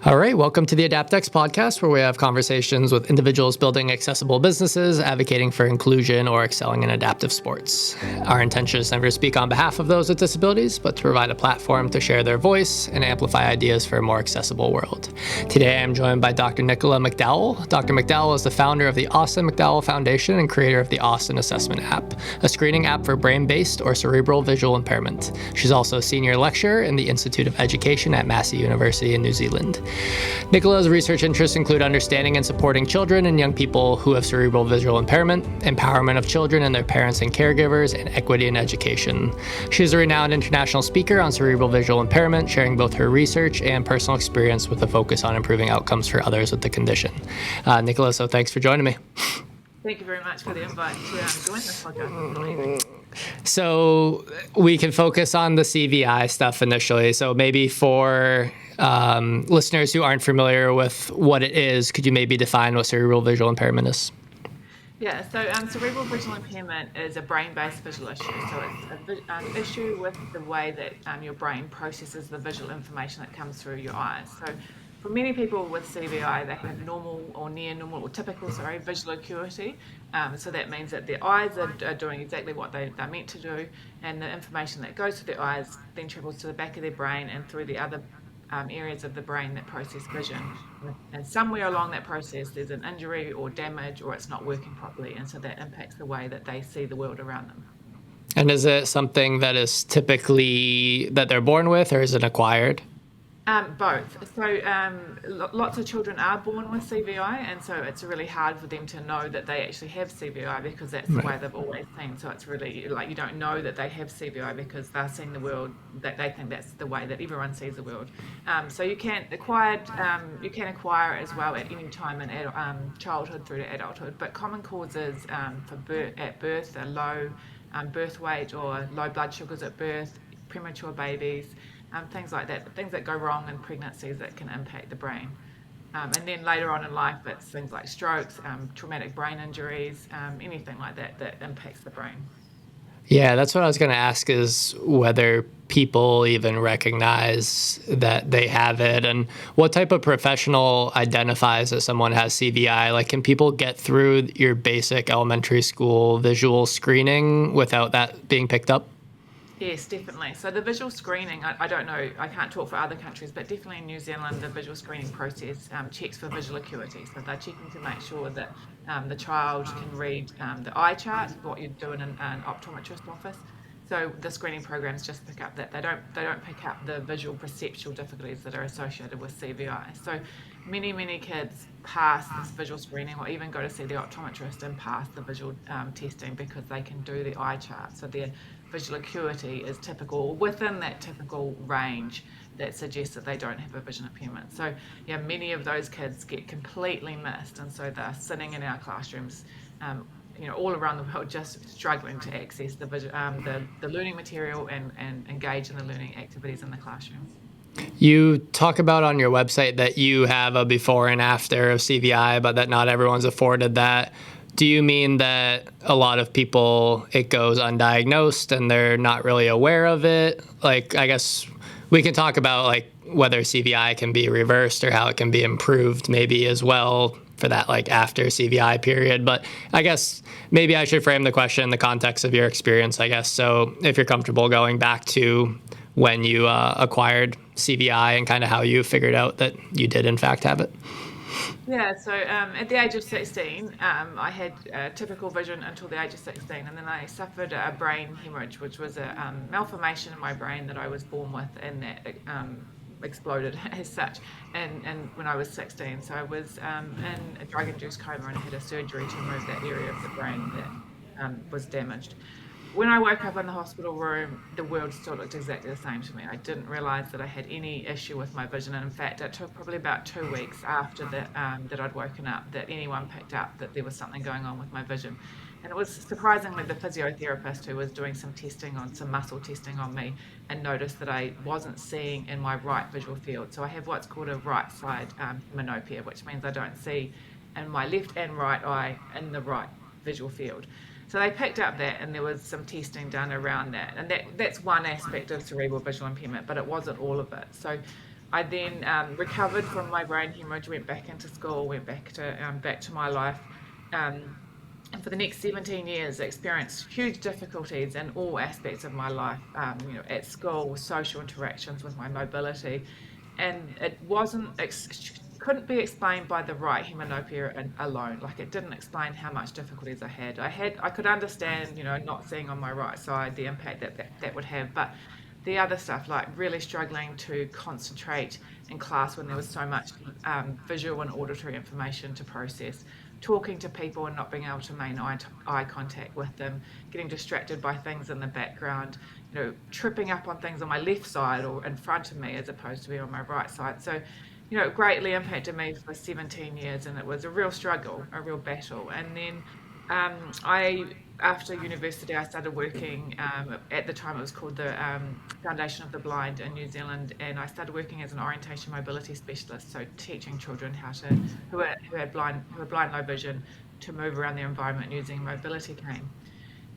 All right, welcome to the AdaptX podcast, where we have conversations with individuals building accessible businesses, advocating for inclusion, or excelling in adaptive sports. Our intention is never to speak on behalf of those with disabilities, but to provide a platform to share their voice and amplify ideas for a more accessible world. Today, I'm joined by Dr. Nicola McDowell. Dr. McDowell is the founder of the Austin McDowell Foundation and creator of the Austin Assessment app, a screening app for brain-based or cerebral visual impairment. She's also a senior lecturer in the Institute of Education at Massey University in New Zealand. Nicola's research interests include understanding and supporting children and young people who have cerebral visual impairment, empowerment of children and their parents and caregivers, and equity in education. She is a renowned international speaker on cerebral visual impairment, sharing both her research and personal experience with a focus on improving outcomes for others with the condition. Nicola, so thanks for joining me. Thank you very much for the invite to join this podcast. So we can focus on the CVI stuff initially. So maybe for listeners who aren't familiar with what it is, could you maybe define what cerebral visual impairment is? Yeah, so cerebral visual impairment is a brain-based visual issue. So it's an issue with the way that your brain processes the visual information that comes through your eyes. So for many people with CVI, they have normal or near normal or typical, visual acuity. So that means that their eyes are doing exactly what they're meant to do, and the information that goes to their eyes then travels to the back of their brain and through the other areas of the brain that process vision. And somewhere along that process, there's an injury or damage, or it's not working properly, and so that impacts the way that they see the world around them. And is it something that is typically that they're born with, or is it acquired? Both. So lots of children are born with CVI, and so it's really hard for them to know that they actually have CVI because that's the way they've always seen. So it's really like you don't know that they have CVI because they're seeing the world that they think that's the way that everyone sees the world. So you can acquire it as well at any time in childhood through to adulthood. But common causes at birth are low birth weight or low blood sugars at birth, premature babies. Things like that, things that go wrong in pregnancies that can impact the brain. And then later on in life, it's things like strokes, traumatic brain injuries, anything like that impacts the brain. Yeah, that's what I was going to ask, is whether people even recognize that they have it, and what type of professional identifies that someone has CVI. Like, can people get through your basic elementary school visual screening without that being picked up? Yes, definitely. So the visual screening, I don't know, I can't talk for other countries, but definitely in New Zealand, the visual screening process checks for visual acuity. So they're checking to make sure that the child can read the eye chart, what you do in an optometrist office. So the screening programs just pick up that. They don't pick up the visual perceptual difficulties that are associated with CVI. So many kids pass this visual screening or even go to see the optometrist and pass the visual testing because they can do the eye chart. So their visual acuity is typical, within that typical range that suggests that they don't have a vision impairment. So yeah, many of those kids get completely missed, and so they're sitting in our classrooms all around the world just struggling to access the learning material and engage in the learning activities in the classroom. You talk about on your website that you have a before and after of CVI, but that not everyone's afforded that. Do you mean that a lot of people, it goes undiagnosed and they're not really aware of it? Like, I guess we can talk about like whether CVI can be reversed or how it can be improved maybe as well for that like after CVI period. But I guess maybe I should frame the question in the context of your experience, I guess. So if you're comfortable going back to when you acquired CVI and kind of how you figured out that you did in fact have it. Yeah, so at the age of 16, I had typical vision until the age of 16, and then I suffered a brain hemorrhage, which was a malformation in my brain that I was born with, and that exploded as such, and when I was 16. So I was in a drug-induced coma and I had a surgery to remove that area of the brain that was damaged. When I woke up in the hospital room, the world still looked exactly the same to me. I didn't realise that I had any issue with my vision, and in fact, it took probably about 2 weeks after that I'd woken up that anyone picked up that there was something going on with my vision. And it was surprisingly the physiotherapist who was doing some muscle testing on me, and noticed that I wasn't seeing in my right visual field. So I have what's called a right side myopia, which means I don't see in my left and right eye in the right visual field. So they picked up that, and there was some testing done around that. And that's one aspect of cerebral visual impairment, but it wasn't all of it. So I then recovered from my brain hemorrhage, went back into school, went back to my life. And for the next 17 years, experienced huge difficulties in all aspects of my life, at school, social interactions with my mobility. And it couldn't be explained by the right heminopia alone. Like, it didn't explain how much difficulties I had. I could understand, not seeing on my right side, the impact that would have, but the other stuff, like really struggling to concentrate in class when there was so much visual and auditory information to process, talking to people and not being able to maintain eye contact with them, getting distracted by things in the background, tripping up on things on my left side or in front of me as opposed to be on my right side. So, it greatly impacted me for 17 years, and it was a real struggle, a real battle. And then after university, I started working, at the time it was called the Foundation of the Blind in New Zealand, and I started working as an orientation mobility specialist, so teaching children who were blind, low vision, to move around their environment using a mobility cane.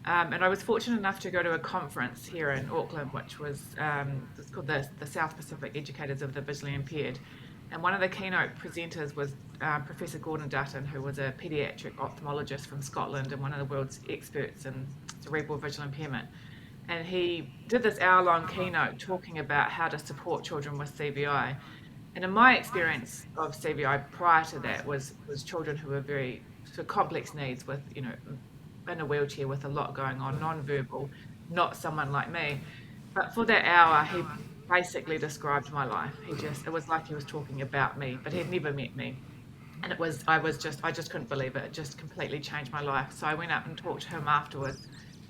And I was fortunate enough to go to a conference here in Auckland, which was it's called the South Pacific Educators of the Visually Impaired. And one of the keynote presenters was Professor Gordon Dutton, who was a paediatric ophthalmologist from Scotland and one of the world's experts in cerebral visual impairment. And he did this hour-long keynote talking about how to support children with CVI. And in my experience of CVI prior to that was children who were very sort of complex needs with, in a wheelchair with a lot going on, non-verbal, not someone like me. But for that hour, he basically described my life. It was like he was talking about me, but he'd never met me. And I just couldn't believe it. It just completely changed my life. So I went up and talked to him afterwards,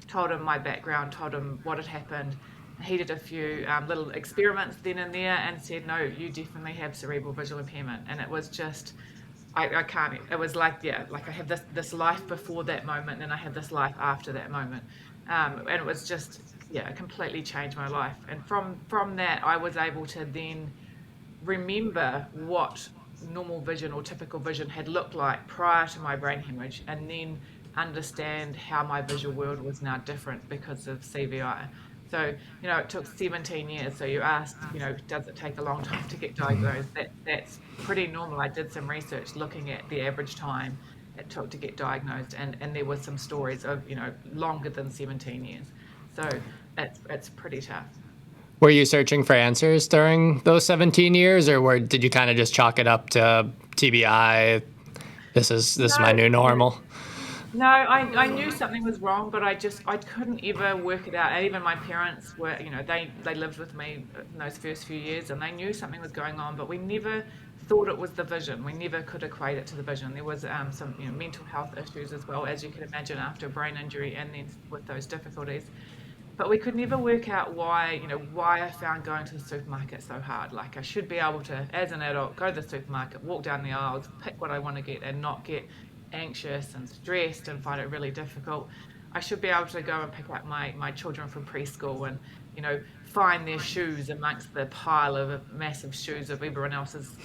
told him my background, told him what had happened. He did a few little experiments then and there and said, no, you definitely have cerebral visual impairment. And it was just, I can't, it was like I have this life before that moment, and I have this life after that moment. And it was just, it completely changed my life. And from that, I was able to then remember what normal vision or typical vision had looked like prior to my brain hemorrhage, and then understand how my visual world was now different because of CVI. So, it took 17 years. So you asked, does it take a long time to get diagnosed? That's pretty normal. I did some research looking at the average time it took to get diagnosed, and there were some stories of, longer than 17 years. So it's pretty tough. Were you searching for answers during those 17 years, or did you kind of just chalk it up to TBI? This is my new normal. No, I knew something was wrong, but I couldn't ever work it out. And even my parents were, they lived with me in those first few years, and they knew something was going on, but we never thought it was the vision. We never could equate it to the vision. There was some mental health issues as well, as you can imagine, after a brain injury and then with those difficulties. But we could never work out why I found going to the supermarket so hard. Like, I should be able to, as an adult, go to the supermarket, walk down the aisles, pick what I want to get, and not get anxious and stressed and find it really difficult. I should be able to go and pick up my children from preschool and, find their shoes amongst the pile of massive shoes of everyone else's,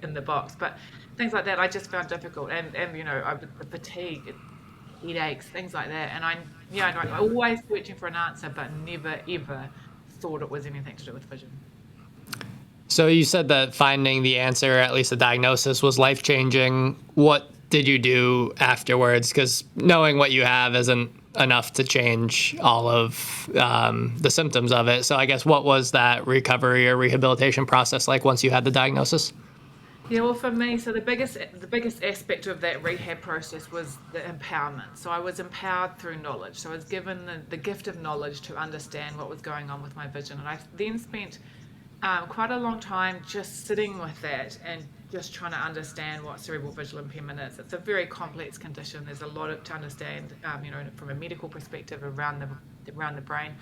in the box. But things like that I just found difficult. And the fatigue, headaches, things like that. And I'm always searching for an answer, but never, ever thought it was anything to do with vision. So you said that finding the answer, at least the diagnosis, was life-changing. What did you do afterwards? Because knowing what you have isn't enough to change all of the symptoms of it. So I guess, what was that recovery or rehabilitation process like once you had the diagnosis? Yeah, well, for me, so the biggest aspect of that rehab process was the empowerment. So I was empowered through knowledge. So I was given the gift of knowledge to understand what was going on with my vision. And I then spent quite a long time just sitting with that and just trying to understand what cerebral visual impairment is. It's a very complex condition. There's a lot to understand, from a medical perspective around the brain.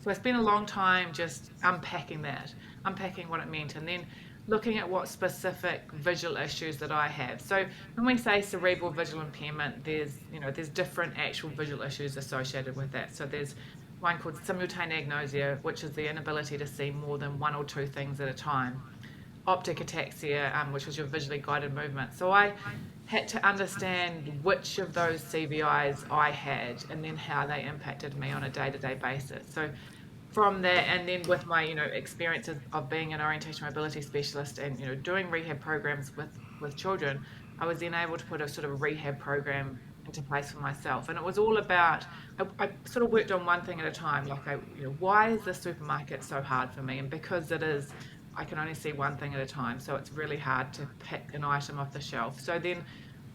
So I spent a long time just unpacking what it meant, and then looking at what specific visual issues that I have. So when we say cerebral visual impairment, there's different actual visual issues associated with that. So there's one called simultaneous agnosia, which is the inability to see more than one or two things at a time. Optic ataxia, which is your visually guided movement. So I had to understand which of those CVIs I had, and then how they impacted me on a day-to-day basis. So from that, and then with my experiences of being an orientation mobility specialist and doing rehab programs with children, I was then able to put a sort of rehab program into place for myself. And it was all about, I sort of worked on one thing at a time. Like, why is the supermarket so hard for me? And because it is, I can only see one thing at a time, so it's really hard to pick an item off the shelf. So then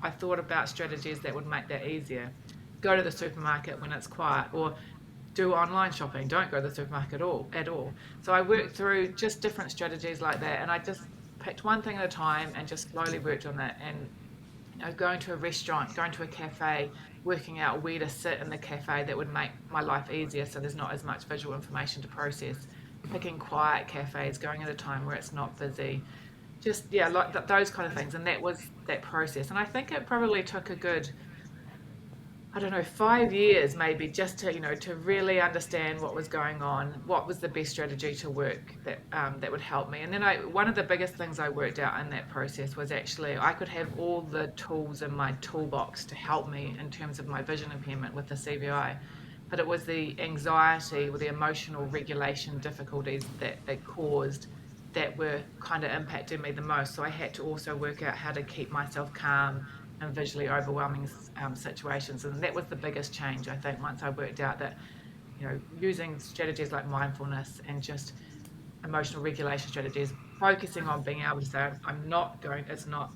I thought about strategies that would make that easier. Go to the supermarket when it's quiet, or do online shopping. Don't go to the supermarket at all. So I worked through just different strategies like that, and I just picked one thing at a time and just slowly worked on that. And going to a restaurant, going to a cafe, working out where to sit in the cafe that would make my life easier, so there's not as much visual information to process. Picking quiet cafes, going at a time where it's not busy, just like those kind of things. And that was that process. And I think it probably took a good, I don't know, 5 years maybe, just to really understand what was going on, what was the best strategy to work that would help me. And then one of the biggest things I worked out in that process was actually I could have all the tools in my toolbox to help me in terms of my vision impairment with the CVI, but it was the anxiety or the emotional regulation difficulties that it caused that were kind of impacting me the most. So I had to also work out how to keep myself calm in visually overwhelming situations. And that was the biggest change, I think, once I worked out that, using strategies like mindfulness and just emotional regulation strategies, focusing on being able to say, it's not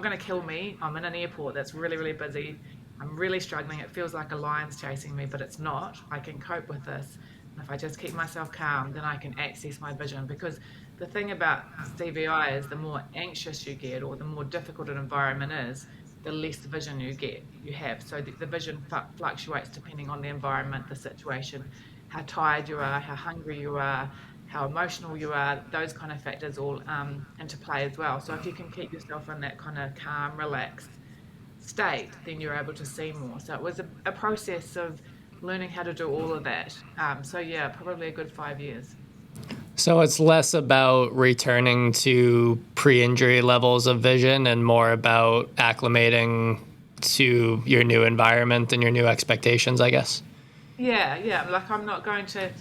going to kill me. I'm in an airport that's really, really busy. I'm really struggling. It feels like a lion's chasing me, but it's not. I can cope with this. And if I just keep myself calm, then I can access my vision. Because the thing about CVI is the more anxious you get, or the more difficult an environment is, the less vision you have. So the vision fluctuates depending on the environment, the situation, how tired you are, how hungry you are, how emotional you are. Those kind of factors all into play as well. So if you can keep yourself in that kind of calm, relaxed state, then you're able to see more. So it was a process of learning how to do all of that. So yeah, probably a good 5 years. So it's less about returning to pre-injury levels of vision and more about acclimating to your new environment and your new expectations, I guess. Yeah. Like I'm not going to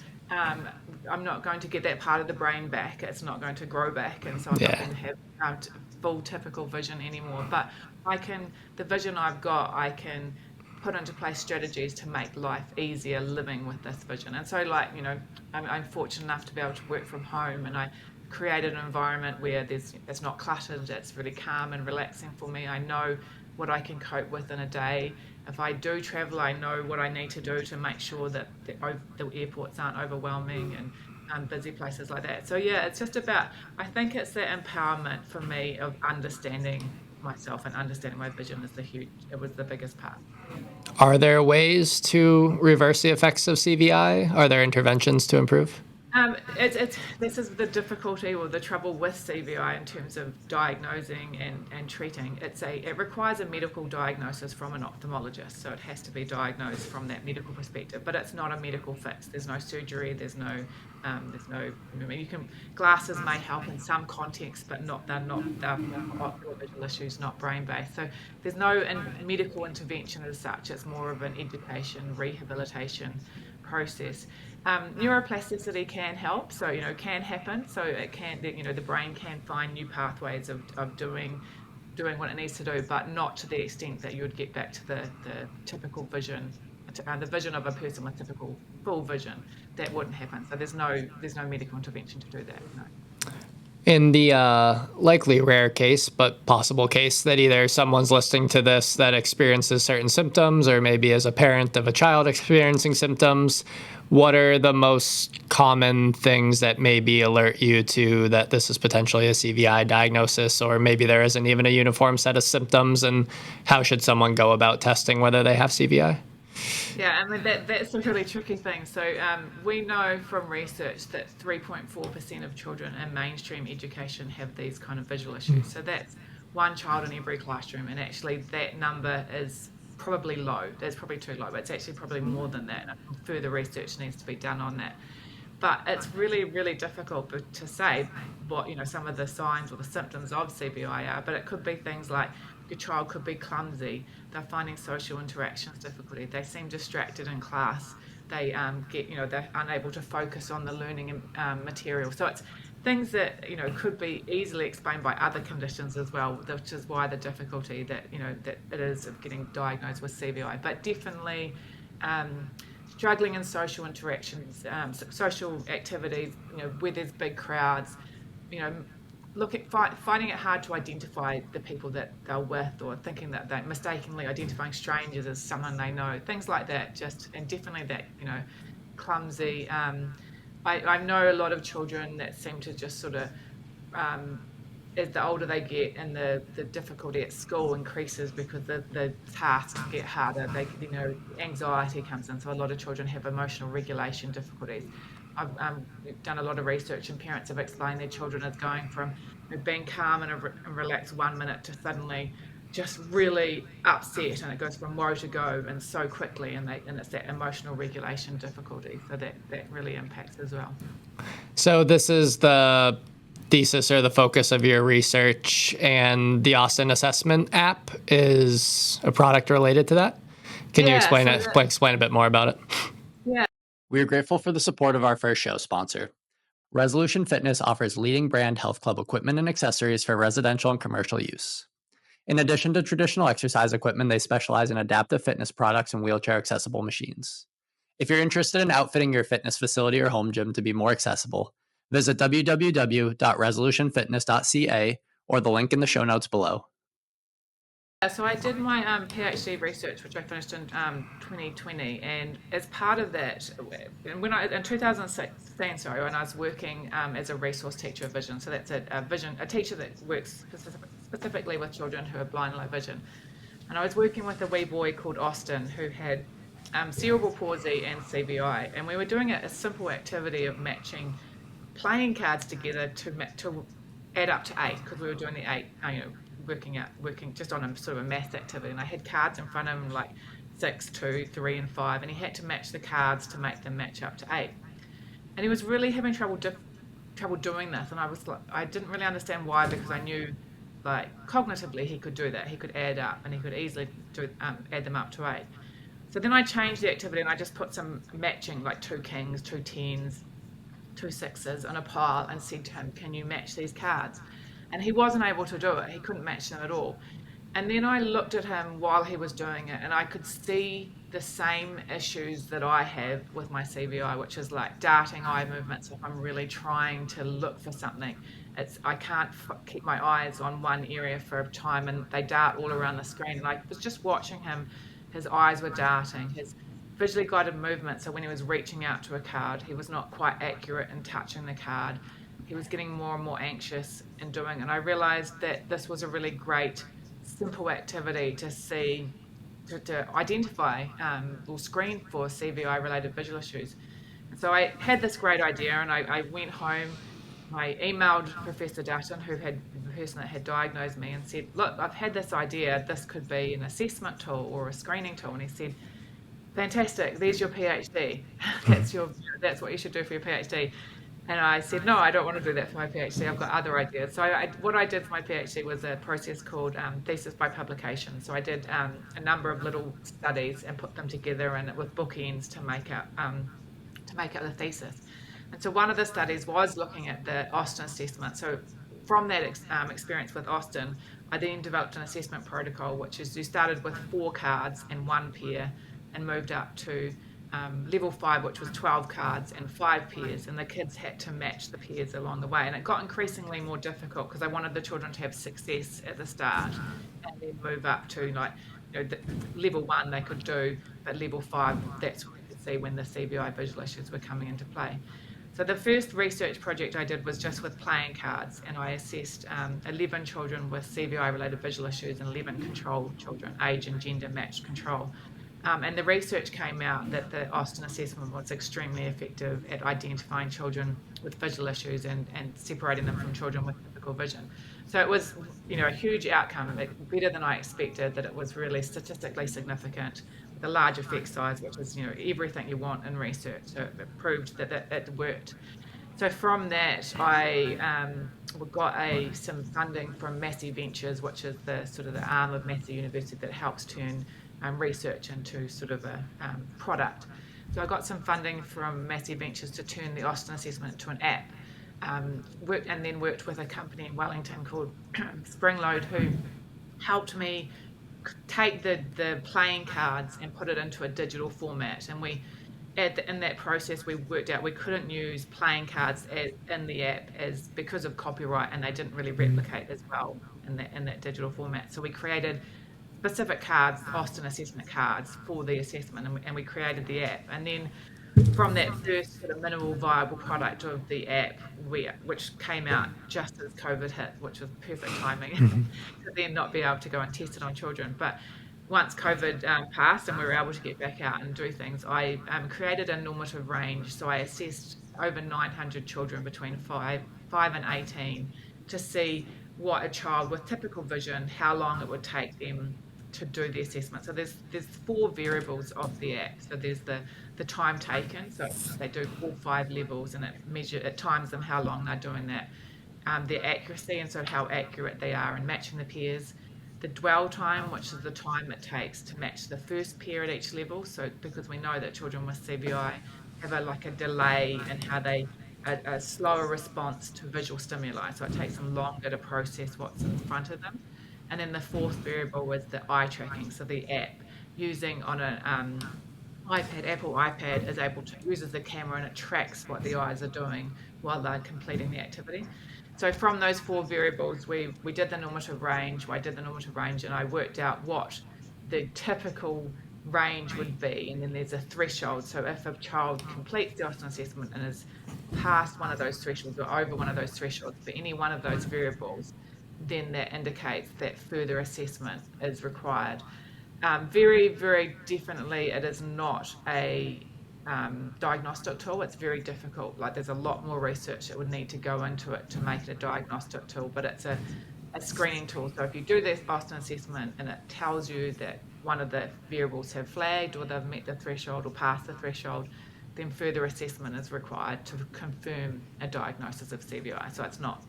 get that part of the brain back. It's not going to grow back, and so I'm not Yeah. going to have full typical vision anymore. But the vision I've got, I can put into place strategies to make life easier living with this vision. And so, I'm fortunate enough to be able to work from home, and I created an environment where it's not cluttered. It's really calm and relaxing for me. I know what I can cope with in a day. If I do travel, I know what I need to do to make sure that the airports aren't overwhelming and busy places like that. So yeah, it's just about, I think it's the empowerment for me of understanding myself and understanding my vision it was the biggest part. Are there ways to reverse the effects of CVI? Are there interventions to improve? This is the difficulty or the trouble with CVI in terms of diagnosing and treating. It requires a medical diagnosis from an ophthalmologist, so it has to be diagnosed from that medical perspective. But it's not a medical fix. There's no surgery. There's no. Glasses may help in some contexts, but they're more visual issues, not brain based. So there's no medical intervention as such. It's more of an education, rehabilitation process. Neuroplasticity can help, so can happen. So it can, the brain can find new pathways of doing what it needs to do, but not to the extent that you would get back to the typical vision, the vision of a person with typical full vision. That wouldn't happen. So there's no medical intervention to do that. No. In the likely rare case, but possible case that either someone's listening to this that experiences certain symptoms, or maybe as a parent of a child experiencing symptoms, what are the most common things that maybe alert you to that this is potentially a CVI diagnosis, or maybe there isn't even a uniform set of symptoms, and how should someone go about testing whether they have CVI? Yeah, I mean that's a really tricky thing. So we know from research that 3.4% of children in mainstream education have these kind of visual issues. So that's one child in every classroom, and actually that number is probably low. That's probably too low, but it's actually probably more than that. Further research needs to be done on that. But it's really, really difficult to say what some of the signs or the symptoms of CVI are. But it could be things like your child could be clumsy. They're finding social interactions difficulty. They seem distracted in class. they get, they're unable to focus on the learning material. So it's things that, could be easily explained by other conditions as well, which is why the difficulty that, that it is of getting diagnosed with CVI. But definitely struggling in social interactions, social activities, where there's big crowds, finding it hard to identify the people that they're with, or thinking that they're mistakenly identifying strangers as someone they know, things like that. And definitely that, clumsy. I know a lot of children that seem to just sort of, as the older they get and the difficulty at school increases because the tasks get harder, anxiety comes in. So a lot of children have emotional regulation difficulties. I've done a lot of research, and parents have explained their children as going from being calm and relaxed 1 minute to suddenly just really upset, and it goes from woe to go and so quickly, and it's that emotional regulation difficulty. So that really impacts as well. So this is the thesis or the focus of your research, and the Austin Assessment app is a product related to that. Can you explain a bit more about it? Yeah. We are grateful for the support of our first show sponsor. Resolution Fitness offers leading brand health club equipment and accessories for residential and commercial use. In addition to traditional exercise equipment, they specialize in adaptive fitness products and wheelchair accessible machines. If you're interested in outfitting your fitness facility or home gym to be more accessible, visit www.resolutionfitness.ca or the link in the show notes below. So I did my PhD research, which I finished in 2020, and as part of that, in 2016, when I was working as a resource teacher of vision, so that's a teacher that works specifically with children who are blind and low vision, and I was working with a wee boy called Austin who had cerebral palsy and CVI, and we were doing a simple activity of matching playing cards together to add up to 8, because we were doing the 8, working just on a sort of a math activity, and I had cards in front of him like 6, 2, 3, and 5, and he had to match the cards to make them match up to 8, and he was really having trouble doing this, and I didn't really understand why, because I knew like cognitively he could do that, he could add up, and he could easily add them up to 8. So then I changed the activity, and I just put some matching, like 2 kings, 2 10s, 2 6s on a pile, and said to him, can you match these cards? And he wasn't able to do it. He couldn't match them at all. And then I looked at him while he was doing it, and I could see the same issues that I have with my CVI, which is like darting eye movements. If I'm really trying to look for something, I can't keep my eyes on one area for a time, and they dart all around the screen. And I was just watching him. His eyes were darting. His visually guided movement, so when he was reaching out to a card, he was not quite accurate in touching the card. He was getting more and more anxious in doing, and I realized that this was a really great, simple activity to identify or screen for CVI-related visual issues. And so I had this great idea, and I went home. I emailed Professor Dutton, the person that had diagnosed me, and said, look, I've had this idea. This could be an assessment tool or a screening tool. And he said, fantastic, there's your PhD. That's what you should do for your PhD. And I said, no, I don't want to do that for my PhD. I've got other ideas. So what I did for my PhD was a process called thesis by publication. So I did a number of little studies and put them together and with bookends to make up the thesis. And so one of the studies was looking at the Austin assessment. So from that experience with Austin, I then developed an assessment protocol, which is you started with 4 cards and 1 pair, and moved up to level 5, which was 12 cards and 5 pairs, and the kids had to match the pairs along the way. And it got increasingly more difficult because I wanted the children to have success at the start and then move up to level 1 they could do, but level 5, that's what you could see when the CVI visual issues were coming into play. So the first research project I did was just with playing cards, and I assessed 11 children with CVI-related visual issues and 11 control children, age and gender matched control. And the research came out that the Austin assessment was extremely effective at identifying children with visual issues and separating them from children with typical vision. So it was, a huge outcome, better than I expected, that it was really statistically significant with a large effect size, which was, everything you want in research. So it proved that it worked. So from that, I got some funding from Massey Ventures, which is the sort of the arm of Massey University that helps turn research into sort of a product. So I got some funding from Massey Ventures to turn the Austin assessment into an app. And then worked with a company in Wellington called Springload, who helped me take the playing cards and put it into a digital format. And in that process, we worked out we couldn't use playing cards in the app because of copyright, and they didn't really replicate as well in that digital format. So we created specific cards, Austin assessment cards for the assessment, and we created the app. And then from that first sort of minimal viable product of the app, which came out just as COVID hit, which was perfect timing to then not be able to go and test it on children. But once COVID passed and we were able to get back out and do things, I created a normative range. So I assessed over 900 children between 5 and 18 to see what a child with typical vision, how long it would take them to do the assessment. So there's 4 variables of the app. So there's the time taken. So they do 4-5 levels, and it times them how long they're doing that. Their accuracy, and so how accurate they are in matching the pairs. The dwell time, which is the time it takes to match the first pair at each level. So because we know that children with CVI have a delay in how a slower response to visual stimuli. So it takes them longer to process what's in front of them. And then the 4th variable was the eye tracking. So the app using on an Apple iPad uses the camera, and it tracks what the eyes are doing while they're completing the activity. So from those 4 variables, we did the normative range. I did the normative range, and I worked out what the typical range would be. And then there's a threshold. So if a child completes the Austin assessment and is past one of those thresholds or over one of those thresholds for any one of those variables, then that indicates that further assessment is required. Very, very definitely, it is not a diagnostic tool. It's very difficult. Like, there's a lot more research that would need to go into it to make it a diagnostic tool, but it's a screening tool. So if you do this Austin assessment and it tells you that one of the variables have flagged, or they've met the threshold or passed the threshold, then further assessment is required to confirm a diagnosis of CVI. So it's not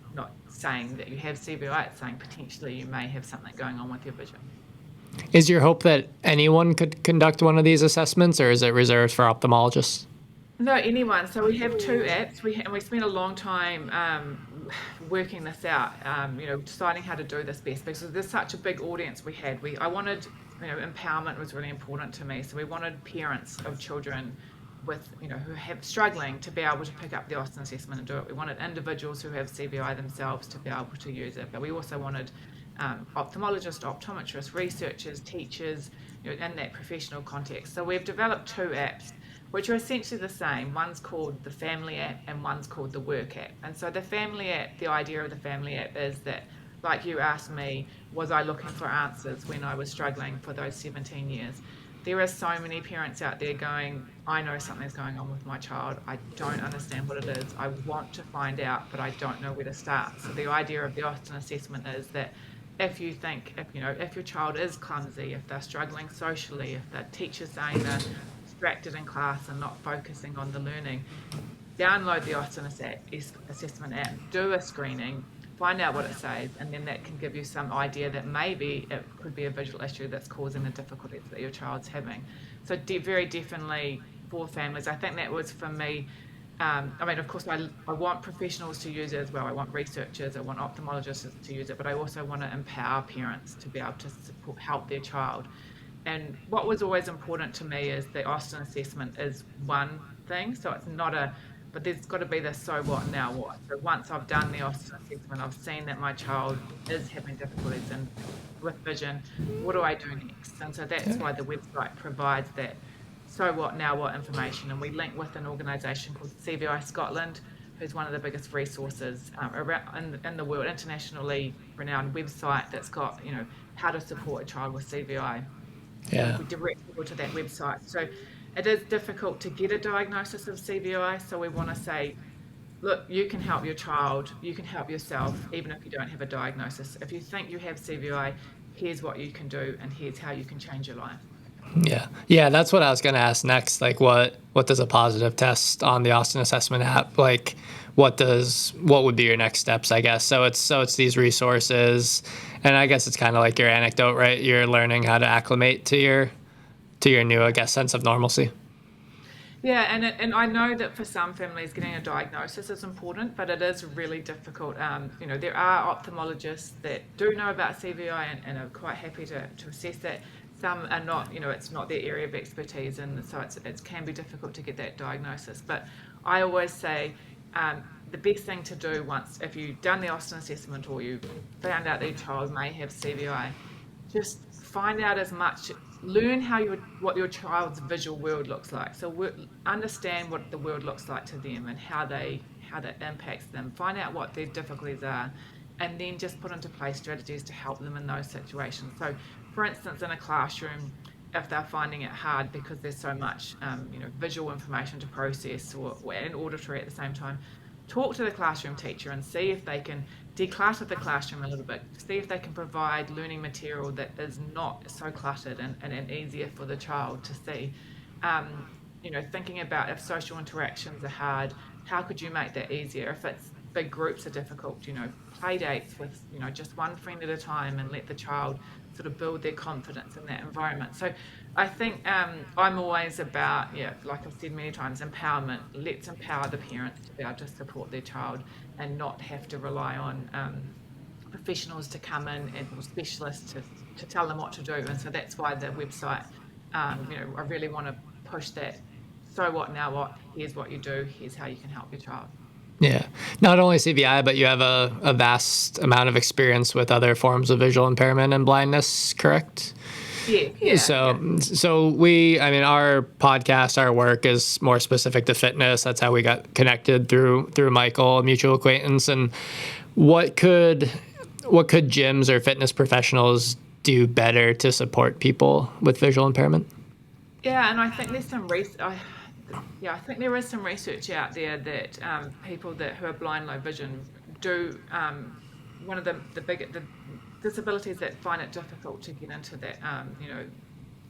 saying that you have CVI, it's saying potentially you may have something going on with your vision. Is your hope that anyone could conduct one of these assessments, or is it reserved for ophthalmologists? No, anyone. So we have 2 apps. We spent a long time working this out, deciding how to do this best, because there's such a big audience we had. I wanted, empowerment was really important to me. So we wanted parents of children with, who have struggling to be able to pick up the Austin assessment and do it. We wanted individuals who have CVI themselves to be able to use it, but we also wanted ophthalmologists, optometrists, researchers, teachers, in that professional context. So we've developed 2 apps, which are essentially the same. One's called the Family app and one's called the Work app. And so the Family app, the idea of the Family app is that, like you asked me, was I looking for answers when I was struggling for those 17 years? There are so many parents out there going, I know something's going on with my child. I don't understand what it is. I want to find out, but I don't know where to start. So the idea of the Austin assessment is that if your child is clumsy, if they're struggling socially, if the teacher's saying they're distracted in class and not focusing on the learning, download the Austin assessment app, do a screening, find out what it says, and then that can give you some idea that maybe it could be a visual issue that's causing the difficulties that your child's having. So very definitely for families. I think that was for me. Of course, I want professionals to use it as well. I want researchers, I want ophthalmologists to use it, but I also want to empower parents to be able to help their child. And what was always important to me is the Austin assessment is one thing, so it's not but there's got to be the so what, now what. So once I've done the Austin assessment, I've seen that my child is having difficulties with vision, what do I do next? And so that's why the website provides that so what, now what information. And we link with an organisation called CVI Scotland, who's one of the biggest resources around in the world, internationally renowned website that's got, how to support a child with CVI. Yeah. We direct people to that website. So it is difficult to get a diagnosis of CVI. So we want to say, look, you can help your child, you can help yourself, even if you don't have a diagnosis. If you think you have CVI, here's what you can do, and here's how you can change your life. Yeah, that's what I was going to ask next. Like, what does a positive test on the Austin assessment app, like, what would be your next steps, I guess? So it's these resources, and I guess it's kind of like your anecdote, right? You're learning how to acclimate to your new, I guess, sense of normalcy. Yeah, and I know that for some families, getting a diagnosis is important, but it is really difficult. There are ophthalmologists that do know about CVI and are quite happy to assess that. Some are not, it's not their area of expertise, and so it can be difficult to get that diagnosis. But I always say the best thing to do if you've done the Austin assessment or you found out that your child may have CVI, just find out as much, learn what your child's visual world looks like. So understand what the world looks like to them and how that impacts them. Find out what their difficulties are, and then just put into place strategies to help them in those situations. So, for instance, in a classroom, if they're finding it hard because there's so much visual information to process and auditory at the same time, talk to the classroom teacher and see if they can declutter the classroom a little bit, see if they can provide learning material that is not so cluttered and easier for the child to see. Thinking about if social interactions are hard, how could you make that easier? If it's big groups are difficult, play dates with, just one friend at a time, and let the child sort of build their confidence in that environment. So I think I'm always about, like I've said many times, empowerment. Let's empower the parents to be able to support their child and not have to rely on professionals to come in or specialists to tell them what to do. And so that's why the website, I really want to push that. So what, now what? Here's what you do. Here's how you can help your child. Yeah. Not only CVI, but you have a vast amount of experience with other forms of visual impairment and blindness, correct? Yeah. So our podcast, our work is more specific to fitness. That's how we got connected through Michael, a mutual acquaintance. And what could gyms or fitness professionals do better to support people with visual impairment? Yeah, and I think there's some research. I think there is some research out there that people who are blind, low vision do. One of the disabilities that find it difficult to get into that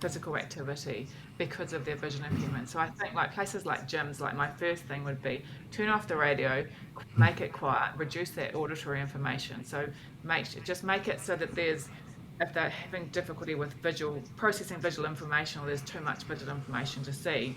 physical activity because of their vision impairment. So I think like places like gyms, like my first thing would be turn off the radio, make it quiet, reduce that auditory information. So make it so that if they're having difficulty with processing visual information, or there's too much visual information to see,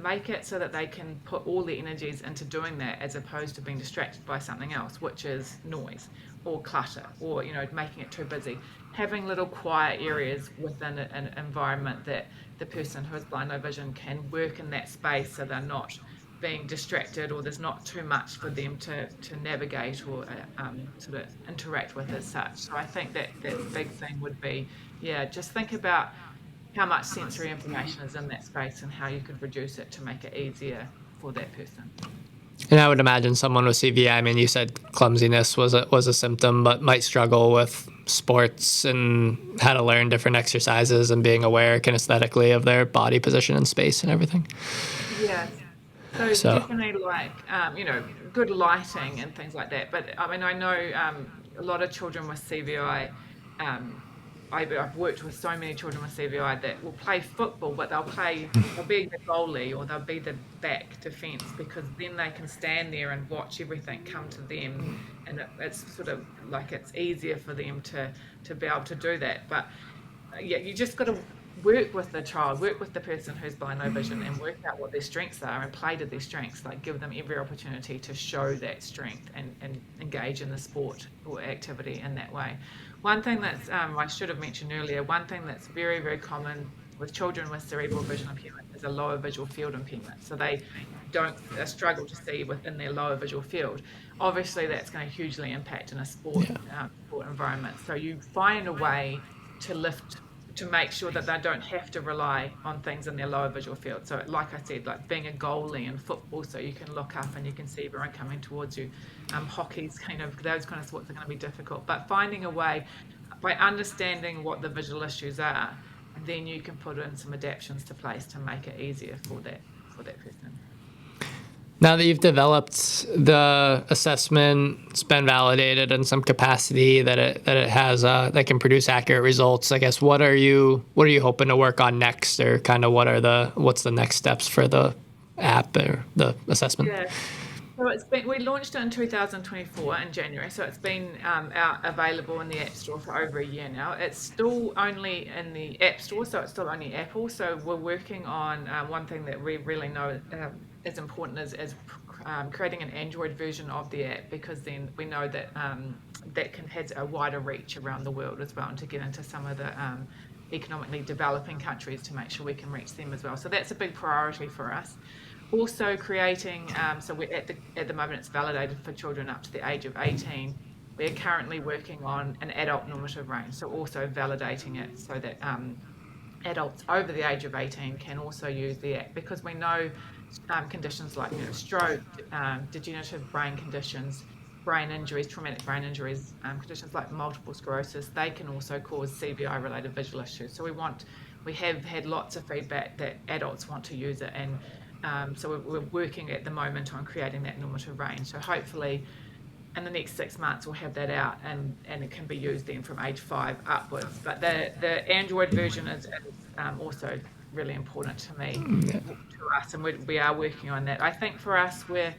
make it so that they can put all their energies into doing that, as opposed to being distracted by something else, which is noise or clutter, or making it too busy. Having little quiet areas within an environment that the person who is blind, low vision can work in that space, so they're not being distracted, or there's not too much for them to navigate or sort of interact with as such. So I think that big thing would be, just think about how much sensory information is in that space and how you could reduce it to make it easier for that person. And I would imagine someone with CVI, I mean, you said clumsiness was a symptom, but might struggle with sports and how to learn different exercises and being aware kinesthetically of their body position in space and everything. Yeah. So definitely good lighting and things like that. But I mean, I know a lot of children with CVI, I've worked with so many children with CVI that will play football, but they'll be the goalie or they'll be the back defence, because then they can stand there and watch everything come to them, and it's sort of like it's easier for them to be able to do that. But you just got to work with the child, work with the person who's blind, no vision, and work out what their strengths are and play to their strengths. Like, give them every opportunity to show that strength and engage in the sport or activity in that way. One thing that's, I should have mentioned earlier, one thing that's very, very common with children with cerebral visual impairment is a lower visual field impairment. So they struggle to see within their lower visual field. Obviously, that's going to hugely impact in a sport environment. So you find a way to make sure that they don't have to rely on things in their lower visual field. So like I said, like being a goalie in football, so you can look up and you can see everyone coming towards you. Hockey's those kind of sports are going to be difficult. But finding a way, by understanding what the visual issues are, then you can put in some adaptations to place to make it easier for that person. Now that you've developed the assessment, it's been validated in some capacity that it has that can produce accurate results, I guess what are you hoping to work on next, or kind of what's the next steps for the app or the assessment? Yeah. So we launched it in 2024 in January, so it's been out available in the App Store for over a year now. It's still only in the App Store, so it's still only Apple. So we're working on one thing that we really know is important is creating an Android version of the app, because then we know that that has a wider reach around the world as well, and to get into some of the economically developing countries to make sure we can reach them as well. So that's a big priority for us. Also creating, so we're at the moment it's validated for children up to the age of 18. We're currently working on an adult normative range, so also validating it so that adults over the age of 18 can also use the app, because we know conditions like stroke, degenerative brain conditions, brain injuries, traumatic brain injuries, conditions like multiple sclerosis, they can also cause CVI-related visual issues. So we have had lots of feedback that adults want to use it, and so we're working at the moment on creating that normative range. So hopefully in the next 6 months we'll have that out, and it can be used then from age 5 upwards. But the Android version is also really important to me, to us, and we are working on that. I think for us, we're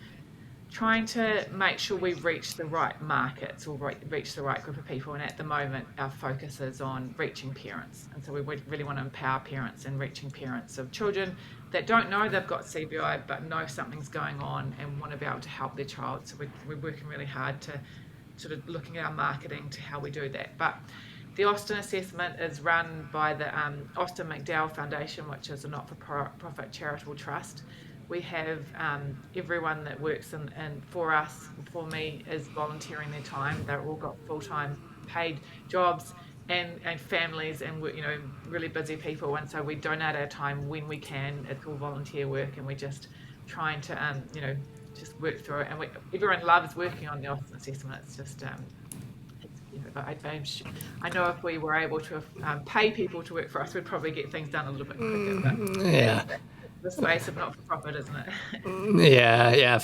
trying to make sure we reach the right markets, or reach the right group of people, and at the moment our focus is on reaching parents, and so we really want to empower parents and reaching parents of children that don't know they've got CVI but know something's going on and want to be able to help their child. So we're working really hard to sort of looking at our marketing to how we do that. But the Austin assessment is run by the Austin McDowell Foundation, which is a not-for-profit charitable trust. We have everyone that works in for us, for me, is volunteering their time. They've all got full-time paid jobs and families, and we're really busy people, and so we donate our time when we can. It's all volunteer work, and we're just trying to just work through it. And everyone loves working on the Austin assessment. It's just I know if we were able to pay people to work for us, we'd probably get things done a little bit quicker. But Yeah. the space of not-for-profit, isn't it? Yeah.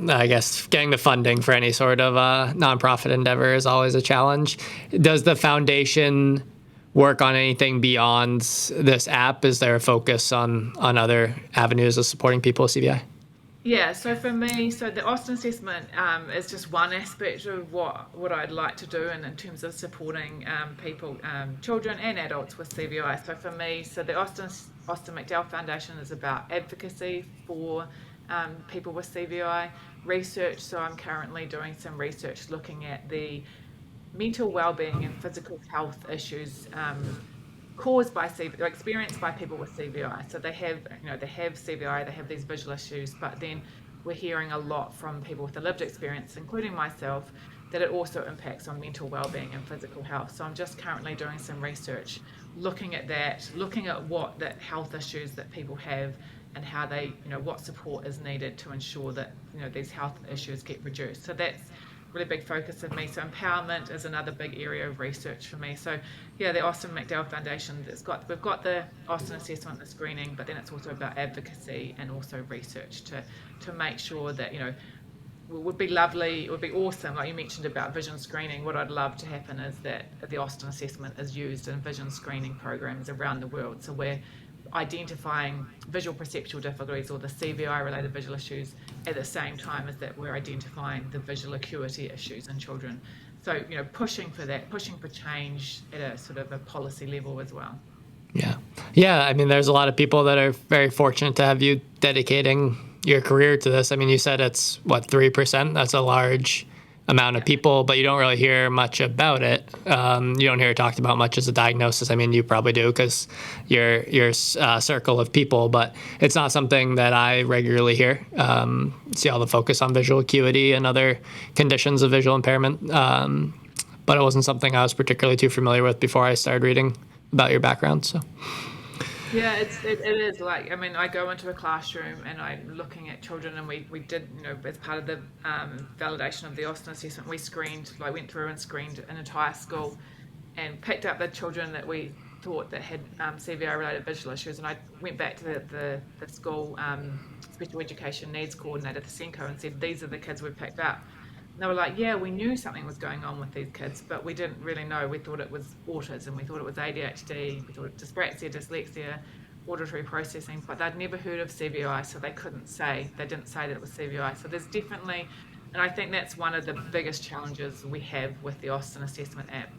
I guess getting the funding for any sort of nonprofit endeavor is always a challenge. Does the foundation work on anything beyond this app? Is there a focus on other avenues of supporting people with CVI? Yeah, so for me, the Austin assessment is just one aspect of what I'd like to do, and in terms of supporting people, children and adults with CVI. So for me, the Austin McDowell Foundation is about advocacy for people with CVI, research. So I'm currently doing some research looking at the mental well-being and physical health issues caused by CVI, experienced by people with CVI. So they have CVI, they have these visual issues, but then we're hearing a lot from people with a lived experience, including myself, that it also impacts on mental well-being and physical health. So I'm just currently doing some research, looking at that, looking at what the health issues that people have, and how they, what support is needed to ensure that, these health issues get reduced. So that's really big focus of me. So empowerment is another big area of research for me. So yeah, the Austin McDowell Foundation, we've got the Austin assessment, the screening, but then it's also about advocacy and also research to make sure that, it would be lovely, it would be awesome, like you mentioned about vision screening. What I'd love to happen is that the Austin assessment is used in vision screening programs around the world. So we're identifying visual perceptual difficulties, or the CVI-related visual issues, at the same time as that we're identifying the visual acuity issues in children. So, pushing for that, pushing for change at a sort of a policy level as well. Yeah. I mean, there's a lot of people that are very fortunate to have you dedicating your career to this. I mean, you said it's 3%. That's a large amount of people, but you don't really hear much about it. You don't hear it talked about much as a diagnosis. I mean, you probably do because your circle of people, but it's not something that I regularly hear. See all the focus on visual acuity and other conditions of visual impairment, but it wasn't something I was particularly too familiar with before I started reading about your background. So. Yeah, it is like, I mean, I go into a classroom and I'm looking at children, and we did, as part of the validation of the Austin assessment, we went through and screened an entire school and picked up the children that we thought that had CVI-related visual issues. And I went back to the school special education needs coordinator, the SENCO, and said, these are the kids we've picked up. And they were like, yeah, we knew something was going on with these kids, but we didn't really know. We thought it was autism, we thought it was ADHD, we thought it was dyspraxia, dyslexia. auditory processing, but they'd never heard of CVI, so they didn't say that it was CVI. So there's definitely, and I think that's one of the biggest challenges we have with the Austin Assessment app.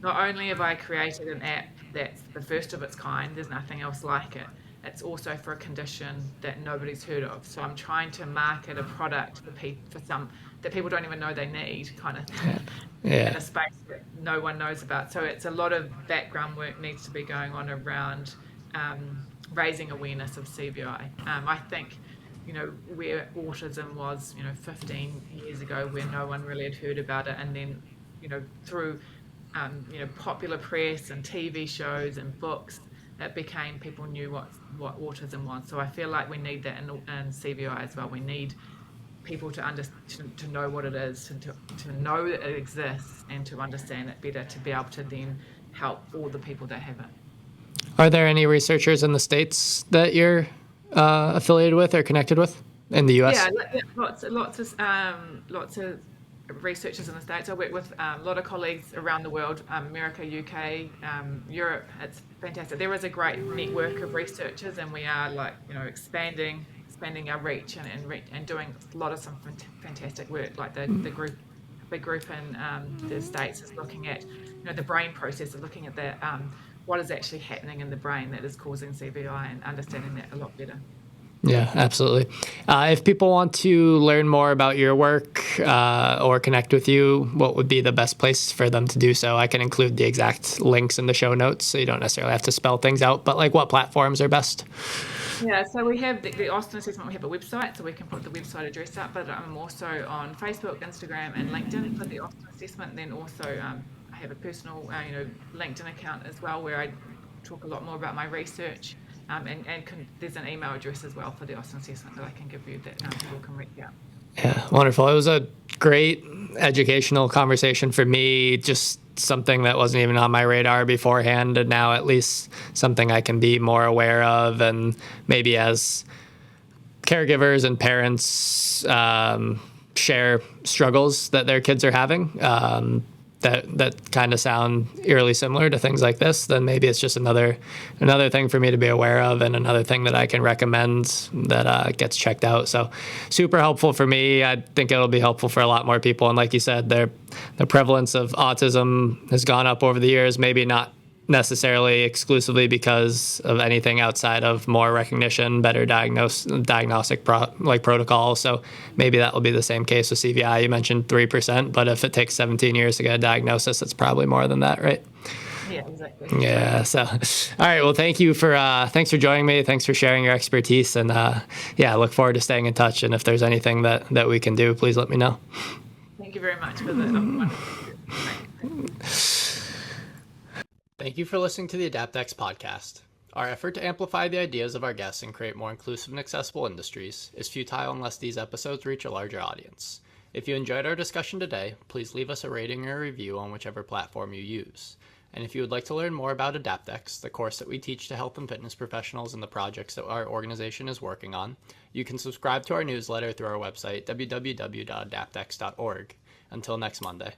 Not only have I created an app that's the first of its kind, there's nothing else like it, it's also for a condition that nobody's heard of. So I'm trying to market a product for some that people don't even know they need, kind of thing, in a space that no one knows about. So it's a lot of background work needs to be going on around raising awareness of CVI. I think, where autism was, 15 years ago, where no one really had heard about it, and then, through popular press and TV shows and books, it became, people knew what autism was. So I feel like we need that in CVI as well. We need people to know what it is, to know that it exists, and to understand it better, to be able to then help all the people that have it. Are there any researchers in the States that you're affiliated with or connected with in the US? Yeah, lots of researchers in the States. I work with a lot of colleagues around the world, America, UK, Europe. It's fantastic. There is a great network of researchers, and we are expanding our reach and doing a lot of some fantastic work. Like the big group in the States is looking at the brain process, of looking at the what is actually happening in the brain that is causing CVI, and understanding that a lot better. Yeah, absolutely. If people want to learn more about your work or connect with you, what would be the best place for them to do so? I can include the exact links in the show notes, so you don't necessarily have to spell things out, but what platforms are best? Yeah, so we have the Austin Assessment, we have a website, so we can put the website address up, but I'm also on Facebook, Instagram, and LinkedIn for the Austin Assessment. Then also I have a personal LinkedIn account as well, where I talk a lot more about my research. And there's an email address as well for the Austin Assessment that I can give you, that people can reach out. Yeah, wonderful. It was a great educational conversation for me, just something that wasn't even on my radar beforehand, and now at least something I can be more aware of, and maybe as caregivers and parents share struggles that their kids are having, that kind of sound eerily similar to things like this, then maybe it's just another thing for me to be aware of, and another thing that I can recommend that gets checked out. So super helpful for me. I think it'll be helpful for a lot more people. And like you said, the prevalence of autism has gone up over the years, maybe not necessarily exclusively because of anything outside of more recognition, better diagnostic protocol. So maybe that will be the same case with CVI. You mentioned 3%, but if it takes 17 years to get a diagnosis, it's probably more than that, right? Yeah, exactly. Yeah. So, all right. Well, thanks for joining me. Thanks for sharing your expertise, and I look forward to staying in touch. And if there's anything that we can do, please let me know. Thank you very much for the. Thank you for listening to the AdaptX podcast. Our effort to amplify the ideas of our guests and create more inclusive and accessible industries is futile unless these episodes reach a larger audience. If you enjoyed our discussion today, please leave us a rating or a review on whichever platform you use. And if you would like to learn more about AdaptX, the course that we teach to health and fitness professionals and the projects that our organization is working on, you can subscribe to our newsletter through our website, www.adaptx.org. Until next Monday.